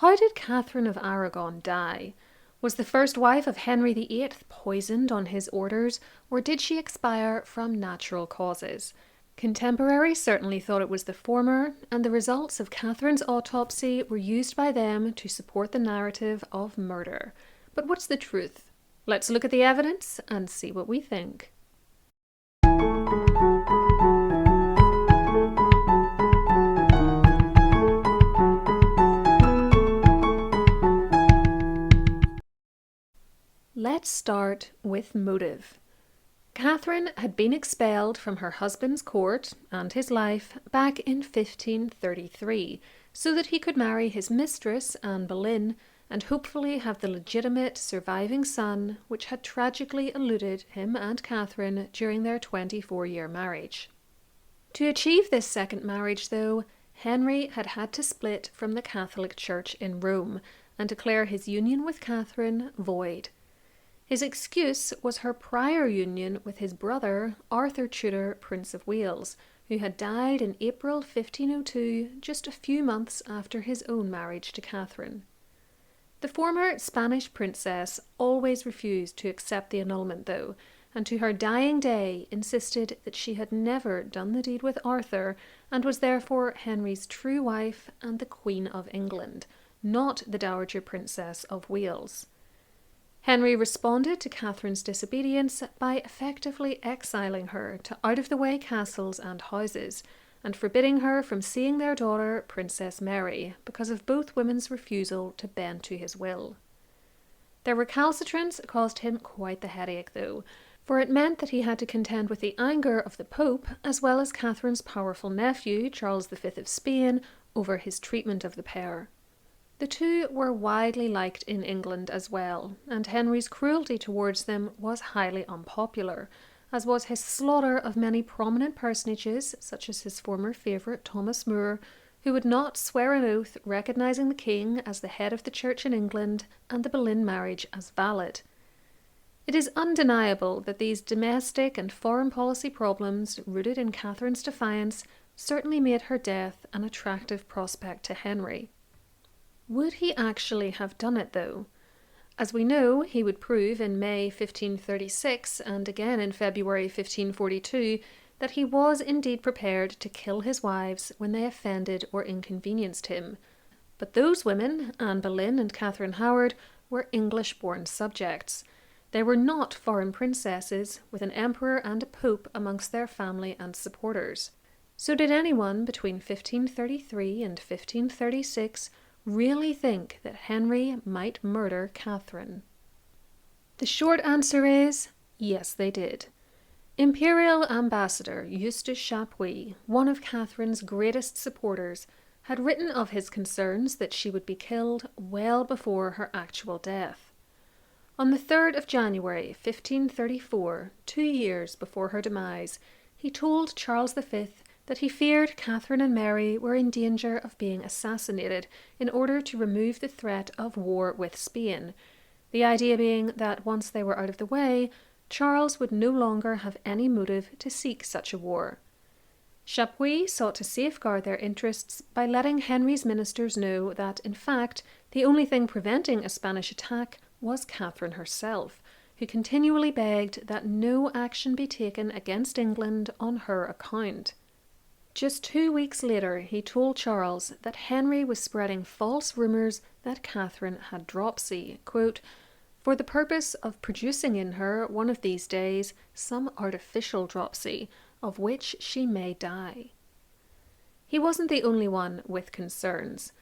How did Catherine of Aragon die? Was the first wife of Henry VIII poisoned on his orders, or did she expire from natural causes? Contemporaries certainly thought it was the former, and the results of Catherine's autopsy were used by them to support the narrative of murder. But what's the truth? Let's look at the evidence and see what we think. Let's start with motive. Catherine had been expelled from her husband's court and his life back in 1533 so that he could marry his mistress, Anne Boleyn, and hopefully have the legitimate surviving son which had tragically eluded him and Catherine during their 24-year marriage. To achieve this second marriage, though, Henry had had to split from the Catholic Church in Rome and declare his union with Catherine void. His excuse was her prior union with his brother, Arthur Tudor, Prince of Wales, who had died in April 1502, just a few months after his own marriage to Catherine. The former Spanish princess always refused to accept the annulment, though, and to her dying day insisted that she had never done the deed with Arthur and was therefore Henry's true wife and the Queen of England, not the Dowager Princess of Wales. Henry responded to Catherine's disobedience by effectively exiling her to out-of-the-way castles and houses, and forbidding her from seeing their daughter, Princess Mary, because of both women's refusal to bend to his will. Their recalcitrance caused him quite the headache, though, for it meant that he had to contend with the anger of the Pope, as well as Catherine's powerful nephew, Charles V of Spain, over his treatment of the pair. The two were widely liked in England as well, and Henry's cruelty towards them was highly unpopular, as was his slaughter of many prominent personages, such as his former favourite Thomas More, who would not swear an oath recognising the king as the head of the church in England and the Boleyn marriage as valid. It is undeniable that these domestic and foreign policy problems, rooted in Catherine's defiance, certainly made her death an attractive prospect to Henry. Would he actually have done it, though? As we know, he would prove in May 1536 and again in February 1542 that he was indeed prepared to kill his wives when they offended or inconvenienced him. But those women, Anne Boleyn and Catherine Howard, were English-born subjects. They were not foreign princesses, with an emperor and a pope amongst their family and supporters. So did anyone between 1533 and 1536 really think that Henry might murder Catherine? The short answer is, yes, they did. Imperial ambassador Eustace Chapuys, one of Catherine's greatest supporters, had written of his concerns that she would be killed well before her actual death. On the 3rd of January 1534, 2 years before her demise, he told Charles V that he feared Catherine and Mary were in danger of being assassinated in order to remove the threat of war with Spain, the idea being that once they were out of the way, Charles would no longer have any motive to seek such a war. Chapuys sought to safeguard their interests by letting Henry's ministers know that, in fact, the only thing preventing a Spanish attack was Catherine herself, who continually begged that no action be taken against England on her account. Just 2 weeks later, he told Charles that Henry was spreading false rumours that Catherine had dropsy, quote, for the purpose of producing in her one of these days some artificial dropsy, of which she may die. He wasn't the only one with concerns.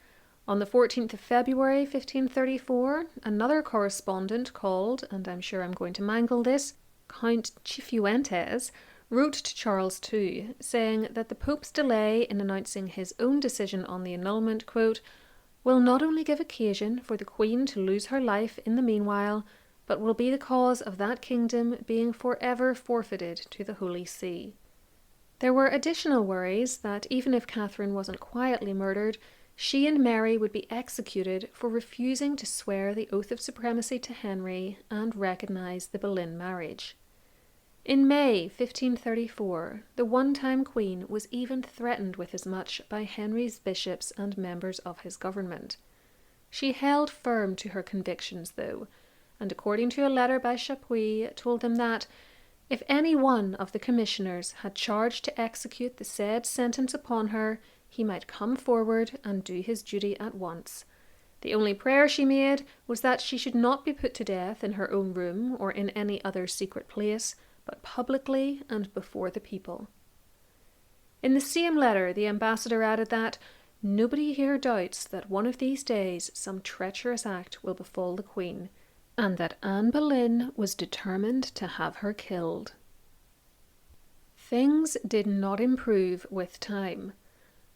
On the 14th of February 1534, another correspondent called, and I'm sure I'm going to mangle this, Count Cifuentes, wrote to Charles too, saying that the Pope's delay in announcing his own decision on the annulment, quote, will not only give occasion for the Queen to lose her life in the meanwhile, but will be the cause of that kingdom being forever forfeited to the Holy See. There were additional worries that even if Catherine wasn't quietly murdered, she and Mary would be executed for refusing to swear the oath of supremacy to Henry and recognise the Boleyn marriage. In May 1534, the one-time Queen was even threatened with as much by Henry's bishops and members of his government. She held firm to her convictions, though, and according to a letter by Chapuys, told him that if any one of the commissioners had charged to execute the said sentence upon her, he might come forward and do his duty at once. The only prayer she made was that she should not be put to death in her own room or in any other secret place, but publicly and before the people. In the same letter, the ambassador added that nobody here doubts that one of these days some treacherous act will befall the Queen, and that Anne Boleyn was determined to have her killed. Things did not improve with time.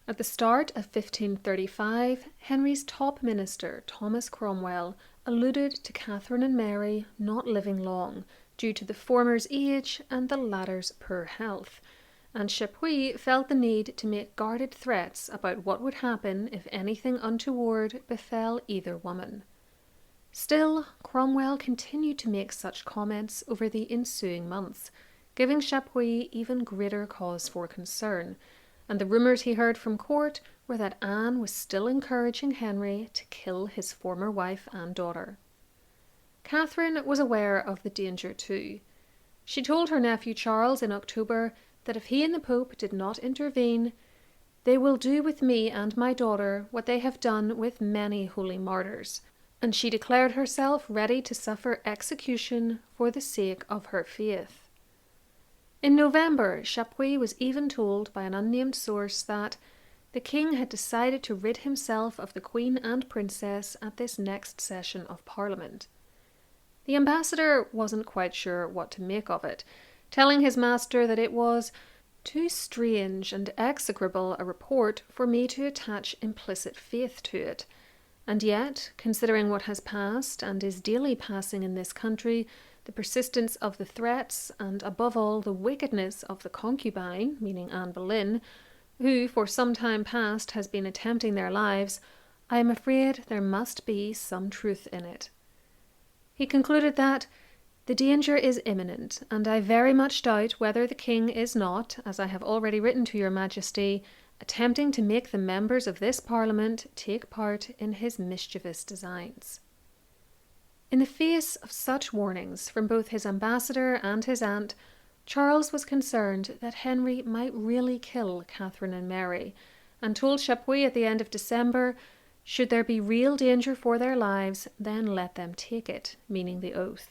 At the start of 1535, Henry's top minister, Thomas Cromwell, alluded to Catherine and Mary not living long due to the former's age and the latter's poor health, and Chapuys felt the need to make guarded threats about what would happen if anything untoward befell either woman. Still, Cromwell continued to make such comments over the ensuing months, giving Chapuys even greater cause for concern, and the rumours he heard from court were that Anne was still encouraging Henry to kill his former wife and daughter. Catherine was aware of the danger too. She told her nephew Charles in October that if he and the Pope did not intervene, "they will do with me and my daughter what they have done with many holy martyrs," and she declared herself ready to suffer execution for the sake of her faith. In November, Chapuys was even told by an unnamed source that the king had decided to rid himself of the Queen and Princess at this next session of Parliament. The ambassador wasn't quite sure what to make of it, telling his master that it was too strange and execrable a report for me to attach implicit faith to it, and yet, considering what has passed and is daily passing in this country, the persistence of the threats, and above all the wickedness of the concubine, meaning Anne Boleyn, who for some time past has been attempting their lives, I am afraid there must be some truth in it. He concluded that the danger is imminent, and I very much doubt whether the king is not, as I have already written to your majesty, attempting to make the members of this parliament take part in his mischievous designs. In the face of such warnings from both his ambassador and his aunt, Charles was concerned that Henry might really kill Catherine and Mary, and told Chapuys at the end of December, should there be real danger for their lives, then let them take it, meaning the oath.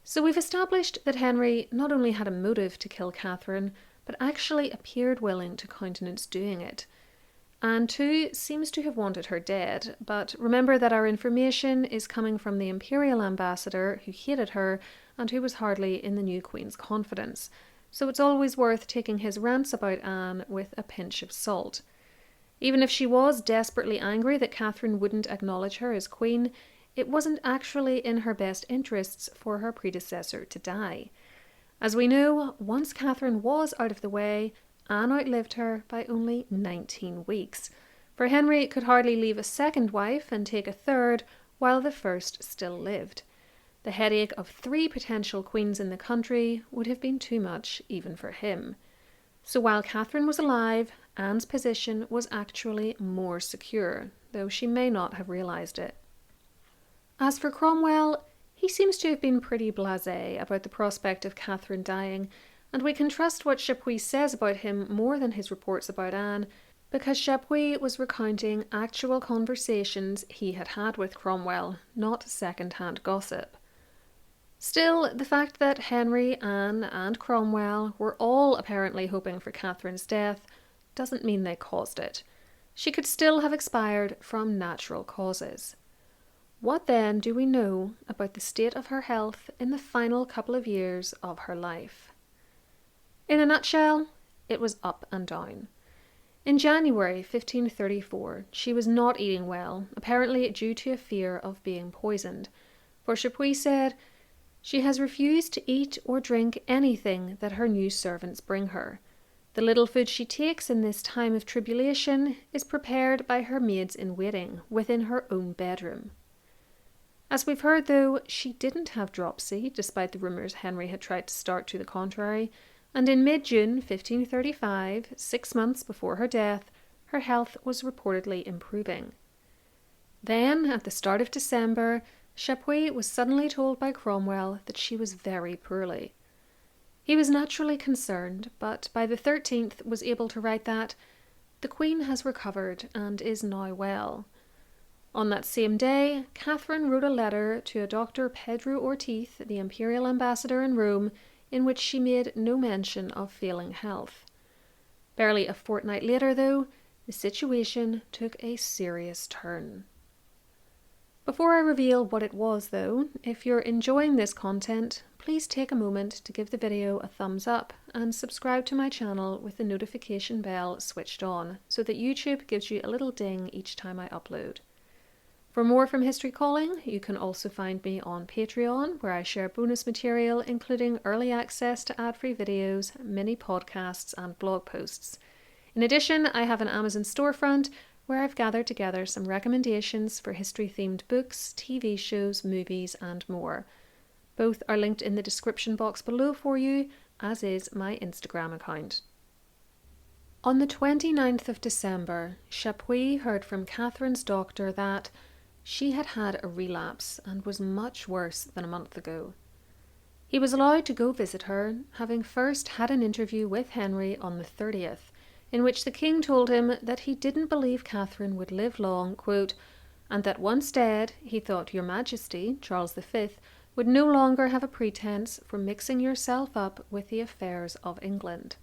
So we've established that Henry not only had a motive to kill Catherine, but actually appeared willing to countenance doing it. Anne too seems to have wanted her dead, but remember that our information is coming from the Imperial ambassador who hated her and who was hardly in the new Queen's confidence, so it's always worth taking his rants about Anne with a pinch of salt. Even if she was desperately angry that Catherine wouldn't acknowledge her as Queen, it wasn't actually in her best interests for her predecessor to die. As we know, once Catherine was out of the way, Anne outlived her by only 19 weeks, for Henry could hardly leave a second wife and take a third while the first still lived. The headache of 3 potential queens in the country would have been too much even for him. So while Catherine was alive, Anne's position was actually more secure, though she may not have realised it. As for Cromwell, he seems to have been pretty blasé about the prospect of Catherine dying, and we can trust what Chapuys says about him more than his reports about Anne, because Chapuys was recounting actual conversations he had had with Cromwell, not second-hand gossip. Still, the fact that Henry, Anne, and Cromwell were all apparently hoping for Catherine's death doesn't mean they caused it. She could still have expired from natural causes. What then do we know about the state of her health in the final couple of years of her life? In a nutshell, it was up and down. In January 1534, she was not eating well, apparently due to a fear of being poisoned, for Chapuys said, "She has refused to eat or drink anything that her new servants bring her. The little food she takes in this time of tribulation is prepared by her maids-in-waiting within her own bedroom." As we've heard, though, she didn't have dropsy, despite the rumours Henry had tried to start to the contrary, and in mid-June 1535, 6 months before her death, her health was reportedly improving. Then, at the start of December, Chapuys was suddenly told by Cromwell that she was very poorly. He was naturally concerned, but by the 13th was able to write that the Queen has recovered and is now well. On that same day, Catherine wrote a letter to a Dr. Pedro Ortiz, the Imperial ambassador in Rome, in which she made no mention of failing health. Barely a fortnight later, though, the situation took a serious turn. Before I reveal what it was, though, if you're enjoying this content, please take a moment to give the video a thumbs up and subscribe to my channel with the notification bell switched on so that YouTube gives you a little ding each time I upload. For more from History Calling, you can also find me on Patreon, where I share bonus material including early access to ad-free videos, mini podcasts and blog posts. In addition, I have an Amazon storefront where I've gathered together some recommendations for history-themed books, TV shows, movies and more. Both are linked in the description box below for you, as is my Instagram account. On the 29th of December, Chapuys heard from Catherine's doctor that she had had a relapse and was much worse than a month ago. He was allowed to go visit her, having first had an interview with Henry on the 30th, in which the king told him that he didn't believe Catherine would live long, quote, and that once dead, he thought your Majesty, Charles V, would no longer have a pretence for mixing yourself up with the affairs of England.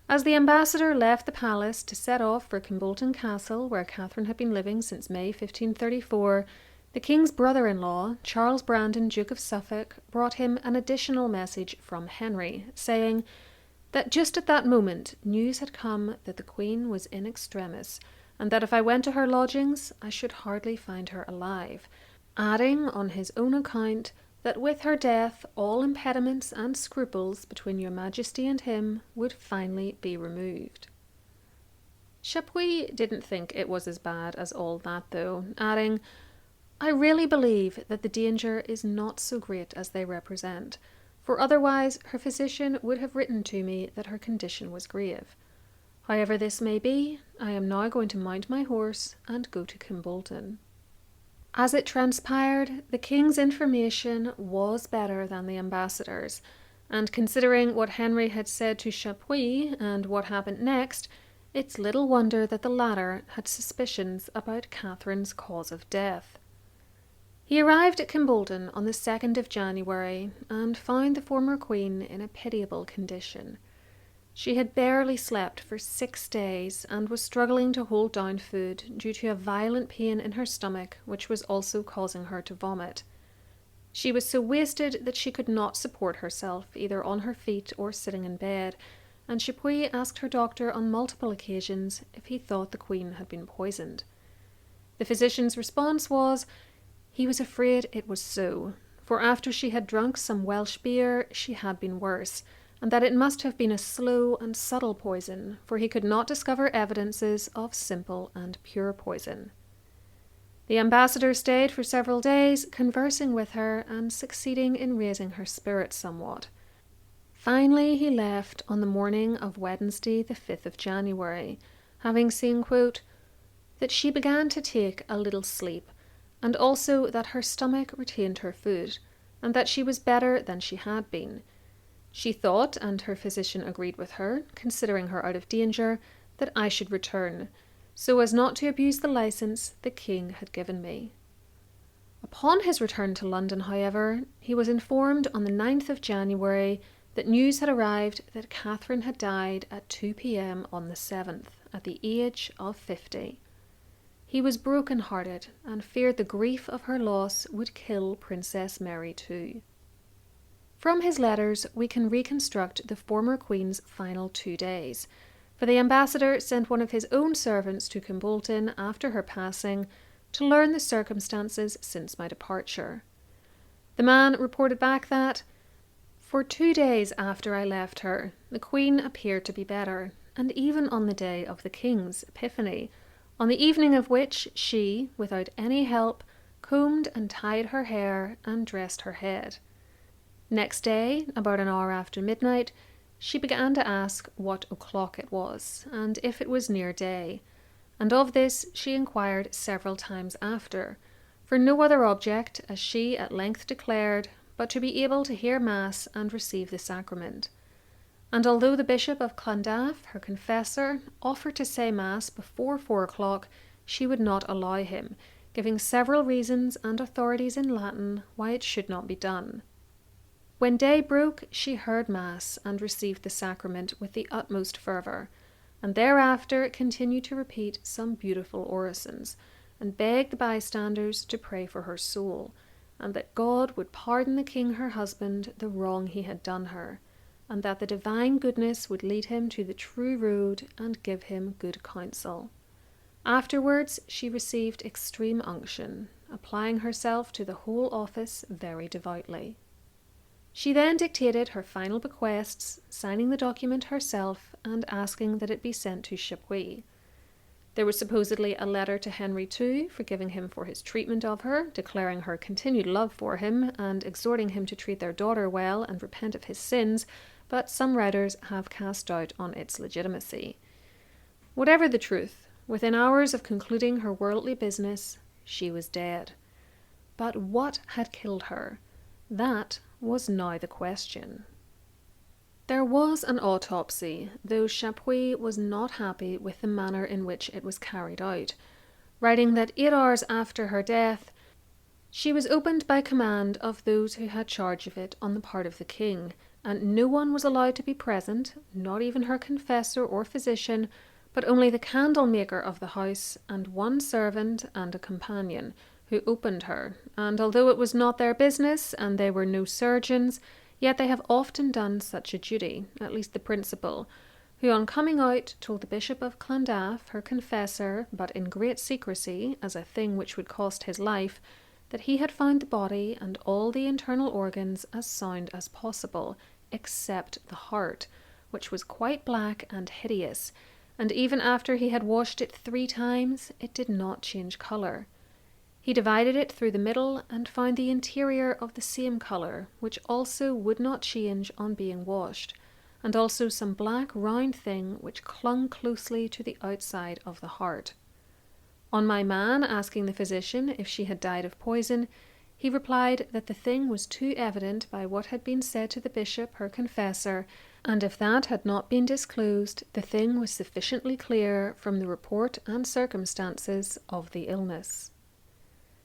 As the ambassador left the palace to set off for Kimbolton Castle, where Catherine had been living since May 1534, the king's brother-in-law, Charles Brandon, Duke of Suffolk, brought him an additional message from Henry, saying that just at that moment news had come that the Queen was in extremis, and that if I went to her lodgings I should hardly find her alive, adding on his own account that with her death all impediments and scruples between your Majesty and him would finally be removed. Chapuys didn't think it was as bad as all that, though, adding, I really believe that the danger is not so great as they represent, for otherwise her physician would have written to me that her condition was grave. However this may be, I am now going to mount my horse and go to Kimbolton. As it transpired, the king's information was better than the ambassador's, and considering what Henry had said to Chapuys and what happened next, it's little wonder that the latter had suspicions about Catherine's cause of death. He arrived at Kimbolton on the 2nd of January and found the former queen in a pitiable condition. She had barely slept for 6 days and was struggling to hold down food due to a violent pain in her stomach, which was also causing her to vomit. She was so wasted that she could not support herself either on her feet or sitting in bed, and Chapuys asked her doctor on multiple occasions if he thought the queen had been poisoned. The physician's response was, he was afraid it was so, for after she had drunk some Welsh beer, she had been worse, and that it must have been a slow and subtle poison, for he could not discover evidences of simple and pure poison. The ambassador stayed for several days, conversing with her and succeeding in raising her spirits somewhat. Finally, he left on the morning of Wednesday, the 5th of January, having seen, quote, that she began to take a little sleep, and also that her stomach retained her food, and that she was better than she had been. She thought, and her physician agreed with her, considering her out of danger, that I should return, so as not to abuse the license the king had given me. Upon his return to London, however, he was informed on the 9th of January that news had arrived that Catherine had died at 2 p.m. on the 7th, at the age of 50. He was broken-hearted and feared the grief of her loss would kill Princess Mary too. From his letters, we can reconstruct the former queen's final 2 days, for the ambassador sent one of his own servants to Kimbolton after her passing to learn the circumstances since my departure. The man reported back that, for 2 days after I left her, the queen appeared to be better, and even on the day of the king's Epiphany, on the evening of which she, without any help, combed and tied her hair and dressed her head. Next day, about an hour after midnight, she began to ask what o'clock it was, and if it was near day, and of this she inquired several times after, for no other object, as she at length declared, but to be able to hear Mass and receive the sacrament. And although the Bishop of Llandaff, her confessor, offered to say Mass before 4 o'clock, she would not allow him, giving several reasons and authorities in Latin why it should not be done. When day broke, she heard Mass and received the sacrament with the utmost fervour, and thereafter continued to repeat some beautiful orisons, and beg the bystanders to pray for her soul, and that God would pardon the king her husband the wrong he had done her, and that the divine goodness would lead him to the true road and give him good counsel. Afterwards she received extreme unction, applying herself to the whole office very devoutly. She then dictated her final bequests, signing the document herself and asking that it be sent to Chapuys. There was supposedly a letter to Henry II, forgiving him for his treatment of her, declaring her continued love for him, and exhorting him to treat their daughter well and repent of his sins, but some writers have cast doubt on its legitimacy. Whatever the truth, within hours of concluding her worldly business, she was dead. But what had killed her? That was now the question. There was an autopsy, though Chapuys was not happy with the manner in which it was carried out, writing that 8 hours after her death, she was opened by command of those who had charge of it on the part of the king, and no one was allowed to be present, not even her confessor or physician, but only the candle maker of the house and one servant and a companion, who opened her, and although it was not their business and they were no surgeons, yet they have often done such a duty, at least the principal, who on coming out told the Bishop of Llandaff, her confessor, but in great secrecy, as a thing which would cost his life, that he had found the body and all the internal organs as sound as possible, except the heart, which was quite black and hideous, and even after he had washed it 3 times, it did not change colour. He divided it through the middle and found the interior of the same colour, which also would not change on being washed, and also some black round thing which clung closely to the outside of the heart. On my man asking the physician if she had died of poison, he replied that the thing was too evident by what had been said to the bishop, her confessor, and if that had not been disclosed, the thing was sufficiently clear from the report and circumstances of the illness.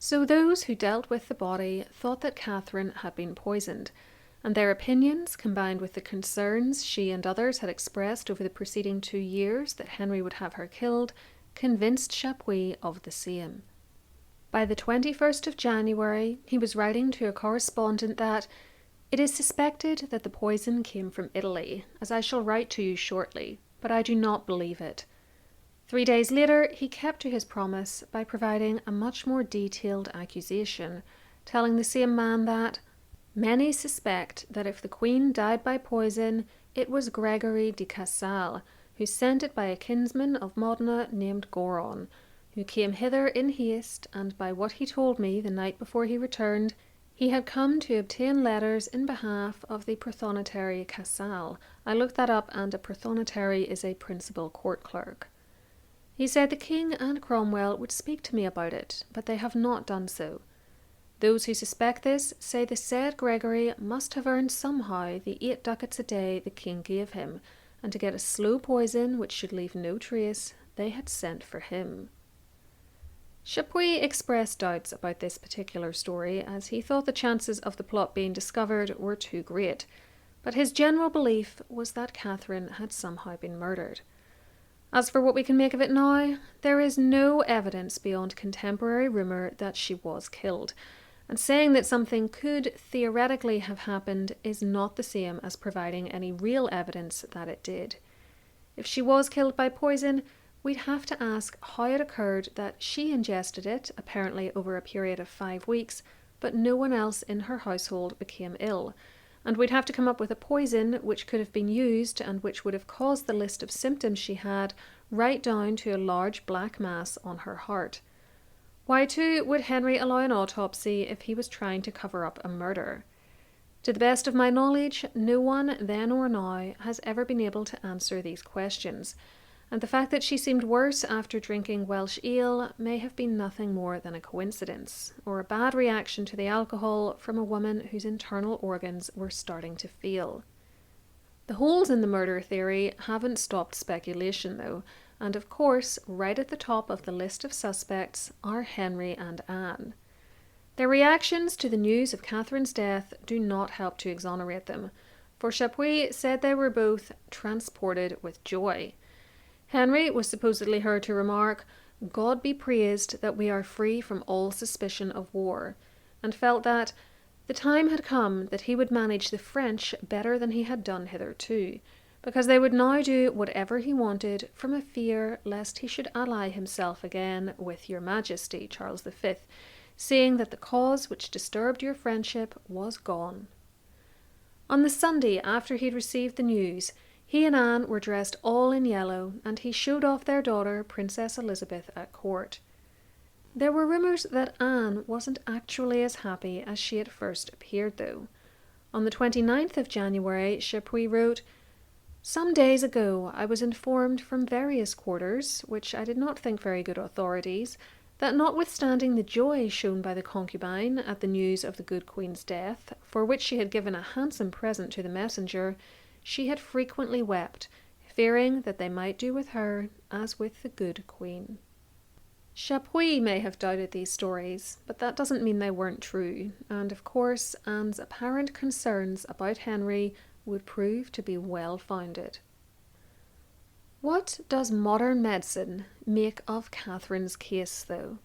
So those who dealt with the body thought that Catherine had been poisoned, and their opinions, combined with the concerns she and others had expressed over the preceding 2 years that Henry would have her killed, convinced Chapuys of the same. By the 21st of January, he was writing to a correspondent that "It is suspected that the poison came from Italy, as I shall write to you shortly, but I do not believe it." 3 days later, he kept to his promise by providing a much more detailed accusation, telling the same man that "Many suspect that if the Queen died by poison, it was Gregory de Casale, who sent it by a kinsman of Modena named Goron, who came hither in haste, and by what he told me the night before he returned, he had come to obtain letters in behalf of the prothonotary Casale." I looked that up, and a prothonotary is a principal court clerk. He said the king and Cromwell would speak to me about it, but they have not done so. Those who suspect this say the said Gregory must have earned somehow the 8 ducats a day the king gave him, and to get a slow poison which should leave no trace, they had sent for him. Chapuys expressed doubts about this particular story, as he thought the chances of the plot being discovered were too great, but his general belief was that Catherine had somehow been murdered. As for what we can make of it now, there is no evidence beyond contemporary rumour that she was killed, and saying that something could theoretically have happened is not the same as providing any real evidence that it did. If she was killed by poison, we'd have to ask how it occurred that she ingested it, apparently over a period of 5 weeks, but no one else in her household became ill, and we'd have to come up with a poison which could have been used and which would have caused the list of symptoms she had right down to a large black mass on her heart. Why, too, would Henry allow an autopsy if he was trying to cover up a murder? To the best of my knowledge, no one, then or now, has ever been able to answer these questions, and the fact that she seemed worse after drinking Welsh ale may have been nothing more than a coincidence, or a bad reaction to the alcohol from a woman whose internal organs were starting to fail. The holes in the murder theory haven't stopped speculation though, and of course, right at the top of the list of suspects are Henry and Anne. Their reactions to the news of Catherine's death do not help to exonerate them, for Chapuys said they were both transported with joy. Henry was supposedly heard to remark, "God be praised that we are free from all suspicion of war," and felt that the time had come that he would manage the French better than he had done hitherto, because they would now do whatever he wanted from a fear lest he should ally himself again with your Majesty, Charles V, seeing that the cause which disturbed your friendship was gone. On the Sunday after he'd received the news, he and Anne were dressed all in yellow, and he showed off their daughter, Princess Elizabeth, at court. There were rumours that Anne wasn't actually as happy as she at first appeared, though. On the 29th of January, Chapuys wrote, "Some days ago I was informed from various quarters, which I did not think very good authorities, that notwithstanding the joy shown by the concubine at the news of the good Queen's death, for which she had given a handsome present to the messenger, she had frequently wept, fearing that they might do with her as with the good Queen." Chapuys may have doubted these stories, but that doesn't mean they weren't true, and of course Anne's apparent concerns about Henry would prove to be well founded. What does modern medicine make of Catherine's case, though?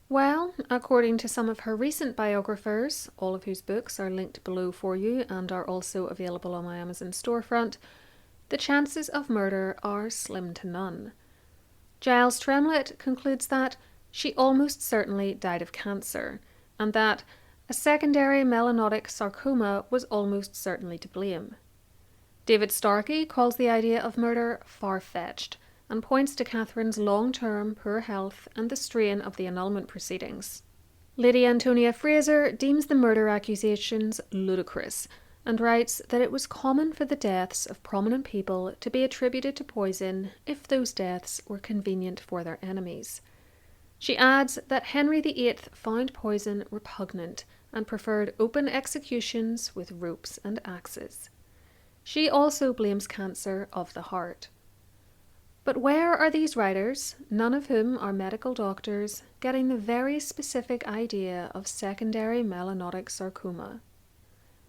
Well, according to some of her recent biographers, all of whose books are linked below for you and are also available on my Amazon storefront, the chances of murder are slim to none. Giles Tremlett concludes that she almost certainly died of cancer, and that a secondary melanotic sarcoma was almost certainly to blame. David Starkey calls the idea of murder far-fetched, and points to Catherine's long-term poor health and the strain of the annulment proceedings. Lady Antonia Fraser deems the murder accusations ludicrous, and writes that it was common for the deaths of prominent people to be attributed to poison if those deaths were convenient for their enemies. She adds that Henry VIII found poison repugnant and preferred open executions with ropes and axes. She also blames cancer of the heart. But where are these writers, none of whom are medical doctors, getting the very specific idea of secondary melanotic sarcoma?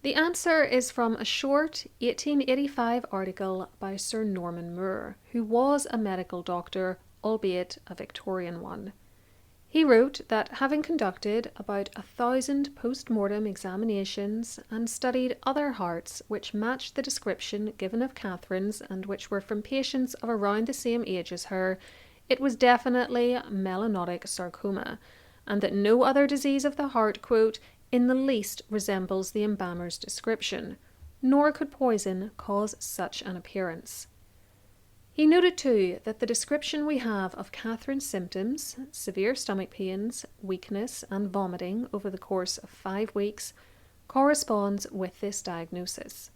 The answer is from a short 1885 article by Sir Norman Moore, who was a medical doctor, albeit a Victorian one. He wrote that having conducted about 1,000 post-mortem examinations and studied other hearts which matched the description given of Catherine's and which were from patients of around the same age as her, it was definitely melanotic sarcoma, and that no other disease of the heart, quote, in the least resembles the embalmer's description, nor could poison cause such an appearance. He noted too that the description we have of Catherine's symptoms, severe stomach pains, weakness and vomiting over the course of 5 weeks, corresponds with this diagnosis.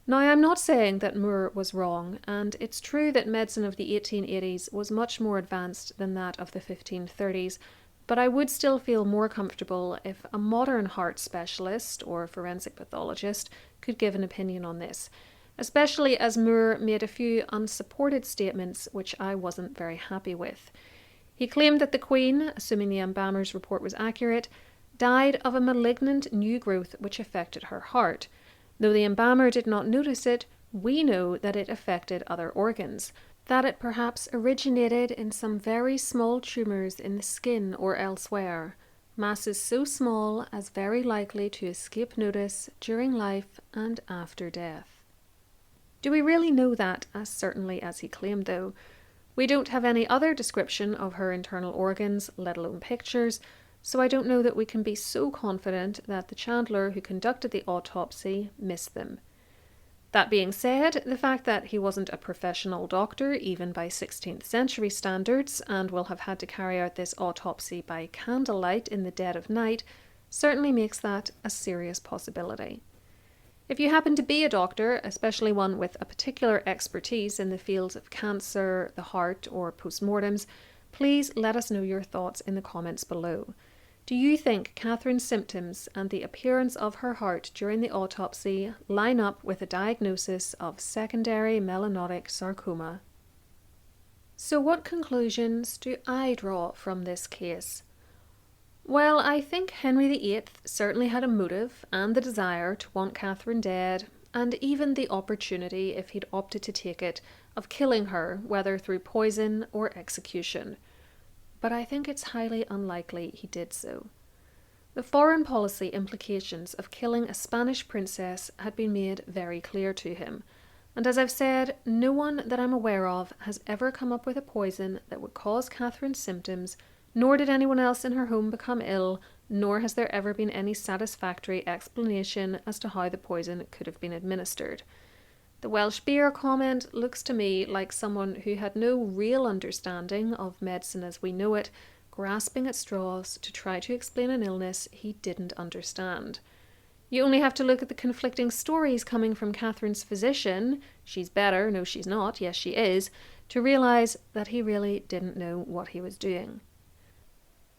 Now, I'm not saying that Moore was wrong, and it's true that medicine of the 1880s was much more advanced than that of the 1530s, but I would still feel more comfortable if a modern heart specialist or forensic pathologist could give an opinion on this, especially as Moore made a few unsupported statements which I wasn't very happy with. He claimed that the Queen, assuming the embalmer's report was accurate, died of a malignant new growth which affected her heart. Though the embalmer did not notice it, we know that it affected other organs, that it perhaps originated in some very small tumours in the skin or elsewhere, masses so small as very likely to escape notice during life and after death. Do we really know that as certainly as he claimed, though? We don't have any other description of her internal organs, let alone pictures, so I don't know that we can be so confident that the chandler who conducted the autopsy missed them. That being said, the fact that he wasn't a professional doctor, even by 16th century standards, and will have had to carry out this autopsy by candlelight in the dead of night, certainly makes that a serious possibility. If you happen to be a doctor, especially one with a particular expertise in the fields of cancer, the heart, or postmortems, please let us know your thoughts in the comments below. Do you think Catherine's symptoms and the appearance of her heart during the autopsy line up with a diagnosis of secondary melanotic sarcoma? So what conclusions do I draw from this case? Well, I think Henry VIII certainly had a motive and the desire to want Catherine dead, and even the opportunity, if he'd opted to take it, of killing her, whether through poison or execution. But I think it's highly unlikely he did so. The foreign policy implications of killing a Spanish princess had been made very clear to him, and as I've said, no one that I'm aware of has ever come up with a poison that would cause Catherine's symptoms, nor did anyone else in her home become ill, nor has there ever been any satisfactory explanation as to how the poison could have been administered. The Welsh beer comment looks to me like someone who had no real understanding of medicine as we know it, grasping at straws to try to explain an illness he didn't understand. You only have to look at the conflicting stories coming from Catherine's physician, she's better, no she's not, yes she is, to realise that he really didn't know what he was doing.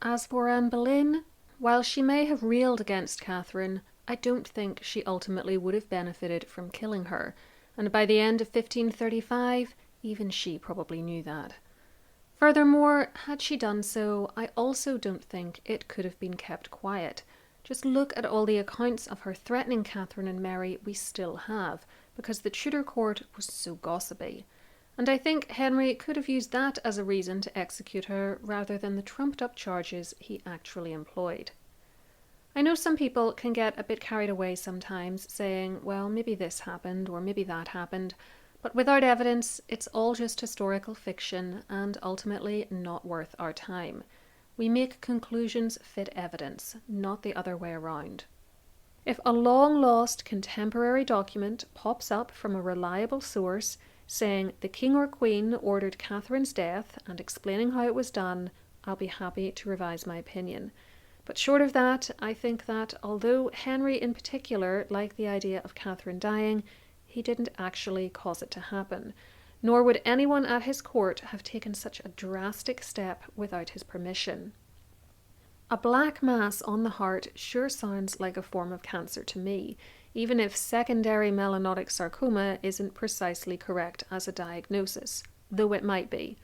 As for Anne Boleyn, while she may have railed against Catherine, I don't think she ultimately would have benefited from killing her, and by the end of 1535, even she probably knew that. Furthermore, had she done so, I also don't think it could have been kept quiet. Just look at all the accounts of her threatening Catherine and Mary we still have, because the Tudor court was so gossipy. And I think Henry could have used that as a reason to execute her rather than the trumped-up charges he actually employed. I know some people can get a bit carried away sometimes, saying, well, maybe this happened or maybe that happened, but without evidence, it's all just historical fiction and ultimately not worth our time. We make conclusions fit evidence, not the other way around. If a long-lost contemporary document pops up from a reliable source saying the king or queen ordered Catherine's death and explaining how it was done, I'll be happy to revise my opinion. But short of that, I think that although Henry in particular liked the idea of Catherine dying, he didn't actually cause it to happen, nor would anyone at his court have taken such a drastic step without his permission. A black mass on the heart sure sounds like a form of cancer to me, even if secondary melanotic sarcoma isn't precisely correct as a diagnosis, though it might be.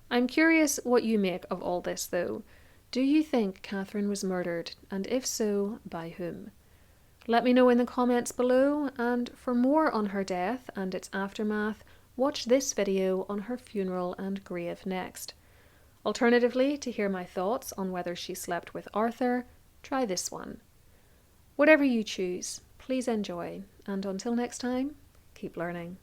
I'm curious what you make of all this though. Do you think Catherine was murdered, and if so, by whom? Let me know in the comments below, and for more on her death and its aftermath, watch this video on her funeral and grave next. Alternatively, to hear my thoughts on whether she slept with Arthur, try this one. Whatever you choose, please enjoy, and until next time, keep learning.